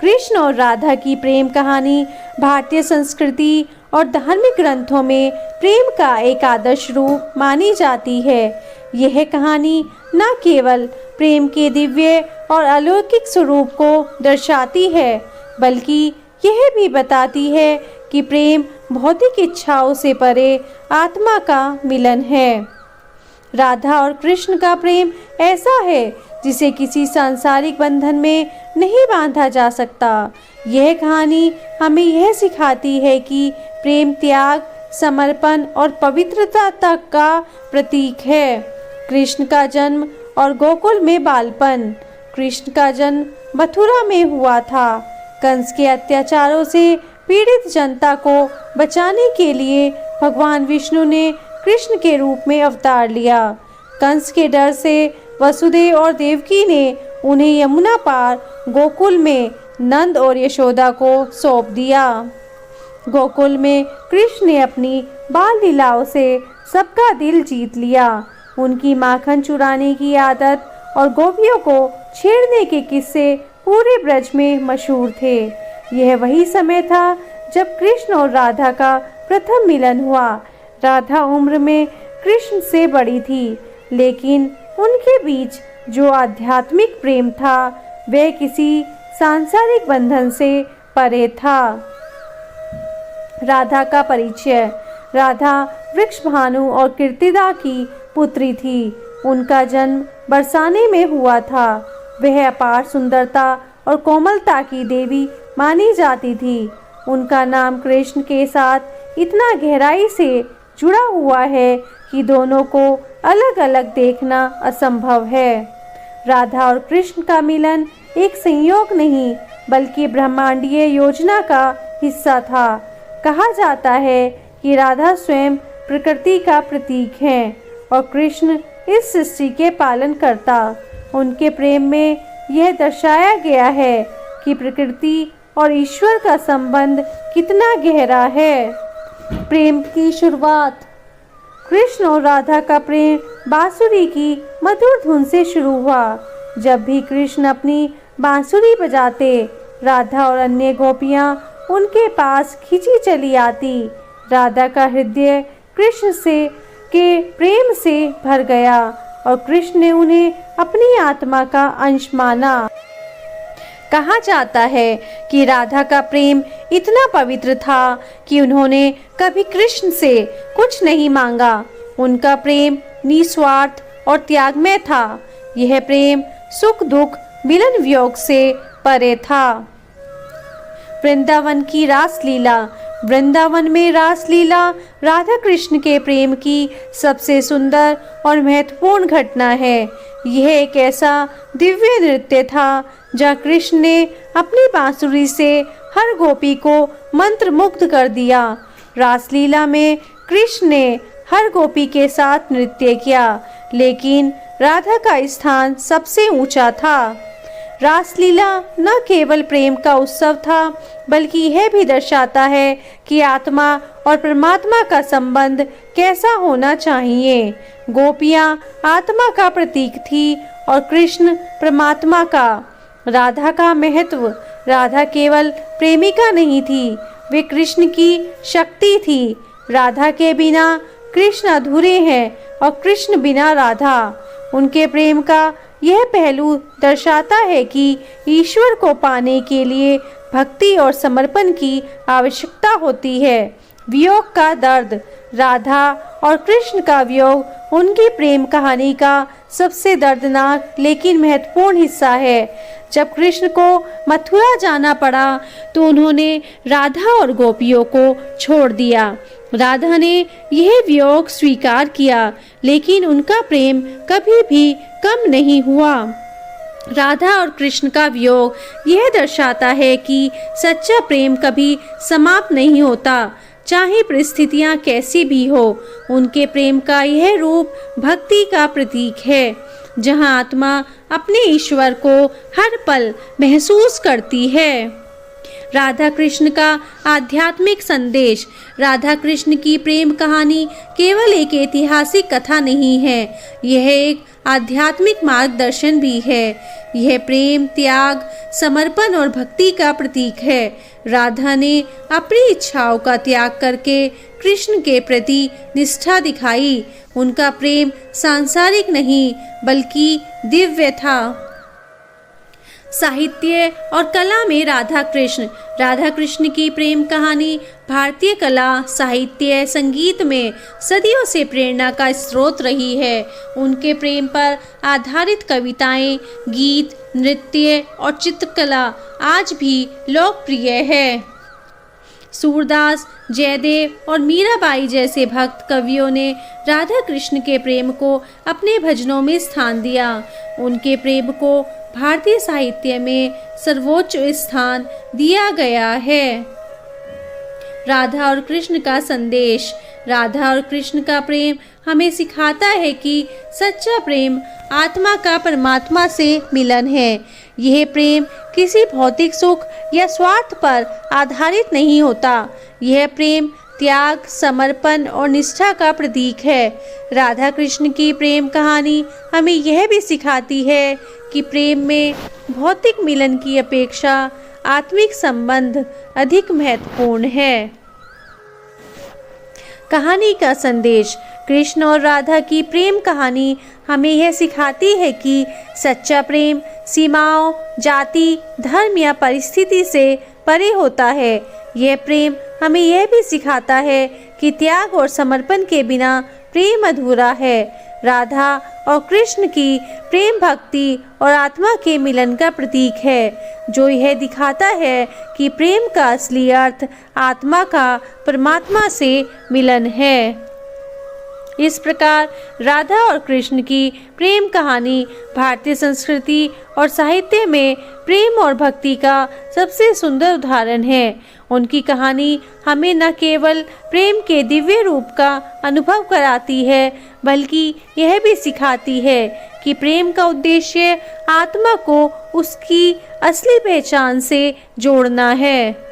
कृष्ण और राधा की प्रेम कहानी भारतीय संस्कृति और धार्मिक ग्रंथों में प्रेम का एक आदर्श रूप मानी जाती है। यह कहानी न केवल प्रेम के दिव्य और अलौकिक स्वरूप को दर्शाती है, बल्कि यह भी बताती है कि प्रेम भौतिक इच्छाओं से परे आत्मा का मिलन है। राधा और कृष्ण का प्रेम ऐसा है जिसे किसी सांसारिक बंधन में नहीं बांधा जा सकता। यह कहानी हमें यह सिखाती है कि प्रेम त्याग, समर्पण और पवित्रता तक का प्रतीक है। कृष्ण का जन्म और गोकुल में बालपन। कृष्ण का जन्म मथुरा में हुआ था। कंस के अत्याचारों से पीड़ित जनता को बचाने के लिए भगवान विष्णु ने कृष्ण के रूप में अवतार लिया। कंस के डर से वसुदेव और देवकी ने उन्हें यमुना पार गोकुल में नंद और यशोदा को सौंप दिया। गोकुल में कृष्ण ने अपनी बाल लीलाओं से सबका दिल जीत लिया। उनकी माखन चुराने की आदत और गोपियों को छेड़ने के किस्से पूरे ब्रज में मशहूर थे। यह वही समय था जब कृष्ण और राधा का प्रथम मिलन हुआ। राधा उम्र में कृष्ण से बड़ी थी, लेकिन उनके बीच जो आध्यात्मिक प्रेम था वह किसी सांसारिक बंधन से परे था। राधा का परिचय। राधा वृषभानु और कीर्तिदा की पुत्री थी। उनका जन्म बरसाने में हुआ था। वह अपार सुंदरता और कोमलता की देवी मानी जाती थी। उनका नाम कृष्ण के साथ इतना गहराई से जुड़ा हुआ है कि दोनों को अलग अलग देखना असंभव है। राधा और कृष्ण का मिलन एक संयोग नहीं, बल्कि ब्रह्मांडीय योजना का हिस्सा था। कहा जाता है कि राधा स्वयं प्रकृति का प्रतीक है और कृष्ण इस सृष्टि के पालन करता। उनके प्रेम में यह दर्शाया गया है कि प्रकृति और ईश्वर का संबंध कितना गहरा है। प्रेम की शुरुआत। कृष्ण और राधा का प्रेम बांसुरी की मधुर धुन से शुरू हुआ। जब भी कृष्ण अपनी बांसुरी बजाते, राधा और अन्य गोपियां उनके पास खिंची चली आती। राधा का हृदय कृष्ण से के प्रेम से भर गया और कृष्ण ने उन्हें अपनी आत्मा का अंश माना। कहा जाता है कि राधा का प्रेम इतना पवित्र था कि उन्होंने कभी कृष्ण से कुछ नहीं मांगा। उनका प्रेम निस्वार्थ और त्यागमय था। यह प्रेम सुख दुख मिलन वियोग से परे था। वृंदावन की रासलीला। वृंदावन में रासलीला राधा कृष्ण के प्रेम की सबसे सुंदर और महत्वपूर्ण घटना है। यह एक ऐसा दिव्य नृत्य था जहाँ कृष्ण ने अपनी बांसुरी से हर गोपी को मंत्रमुग्ध कर दिया। रासलीला में कृष्ण ने हर गोपी के साथ नृत्य किया, लेकिन राधा का स्थान सबसे ऊंचा था। रासलीला न केवल प्रेम का उत्सव था, बल्कि यह भी दर्शाता है कि आत्मा और परमात्मा का संबंध कैसा होना चाहिए। गोपियाँ आत्मा का प्रतीक थी और कृष्ण परमात्मा का। राधा का महत्व। राधा केवल प्रेमिका नहीं थी, वे कृष्ण की शक्ति थी। राधा के बिना कृष्ण अधूरे हैं और कृष्ण बिना राधा। उनके प्रेम का यह पहलू दर्शाता है कि ईश्वर को पाने के लिए भक्ति और समर्पण की आवश्यकता होती है। वियोग का दर्द। राधा और कृष्ण का वियोग उनकी प्रेम कहानी का सबसे दर्दनाक लेकिन महत्वपूर्ण हिस्सा है। जब कृष्ण को मथुरा जाना पड़ा तो उन्होंने राधा और गोपियों को छोड़ दिया। राधा ने यह वियोग स्वीकार किया, लेकिन उनका प्रेम कभी भी कम नहीं हुआ। राधा और कृष्ण का वियोग यह दर्शाता है कि सच्चा प्रेम कभी समाप्त नहीं होता, चाहे परिस्थितियां कैसी भी हो। उनके प्रेम का यह रूप भक्ति का प्रतीक है, जहां आत्मा अपने ईश्वर को हर पल महसूस करती है। राधा कृष्ण का आध्यात्मिक संदेश। राधा कृष्ण की प्रेम कहानी केवल एक ऐतिहासिक कथा नहीं है, यह एक आध्यात्मिक मार्गदर्शन भी है। यह प्रेम, त्याग, समर्पण और भक्ति का प्रतीक है। राधा ने अपनी इच्छाओं का त्याग करके कृष्ण के प्रति निष्ठा दिखाई। उनका प्रेम सांसारिक नहीं बल्कि दिव्य था। साहित्य और कला में राधा कृष्ण की प्रेम कहानी भारतीय कला, साहित्य, संगीत में सदियों से प्रेरणा का स्रोत रही है। उनके प्रेम पर आधारित कविताएं, गीत, नृत्य और चित्रकला आज भी लोकप्रिय है। सूरदास, जयदेव और मीराबाई जैसे भक्त कवियों ने राधा कृष्ण के प्रेम को अपने भजनों में स्थान दिया। उनके प्रेम को भारतीय साहित्य में सर्वोच्च स्थान दिया गया है। राधा और कृष्ण का संदेश। राधा और कृष्ण का प्रेम हमें सिखाता है कि सच्चा प्रेम आत्मा का परमात्मा से मिलन है। यह प्रेम किसी भौतिक सुख या स्वार्थ पर आधारित नहीं होता। यह प्रेम त्याग, समर्पण और निष्ठा का प्रतीक है। राधा कृष्ण की प्रेम कहानी हमें यह भी सिखाती है कि प्रेम में भौतिक मिलन की अपेक्षा आत्मिक संबंध अधिक महत्वपूर्ण है। कहानी का संदेश। कृष्ण और राधा की प्रेम कहानी हमें यह सिखाती है कि सच्चा प्रेम सीमाओं, जाति, धर्म या परिस्थिति से परे होता है। यह प्रेम हमें यह भी सिखाता है कि त्याग और समर्पण के बिना प्रेम अधूरा है। राधा और कृष्ण की प्रेम भक्ति और आत्मा के मिलन का प्रतीक है, जो यह दिखाता है कि प्रेम का असली अर्थ आत्मा का परमात्मा से मिलन है। इस प्रकार राधा और कृष्ण की प्रेम कहानी भारतीय संस्कृति और साहित्य में प्रेम और भक्ति का सबसे सुंदर उदाहरण है। उनकी कहानी हमें न केवल प्रेम के दिव्य रूप का अनुभव कराती है, बल्कि यह भी सिखाती है कि प्रेम का उद्देश्य आत्मा को उसकी असली पहचान से जोड़ना है।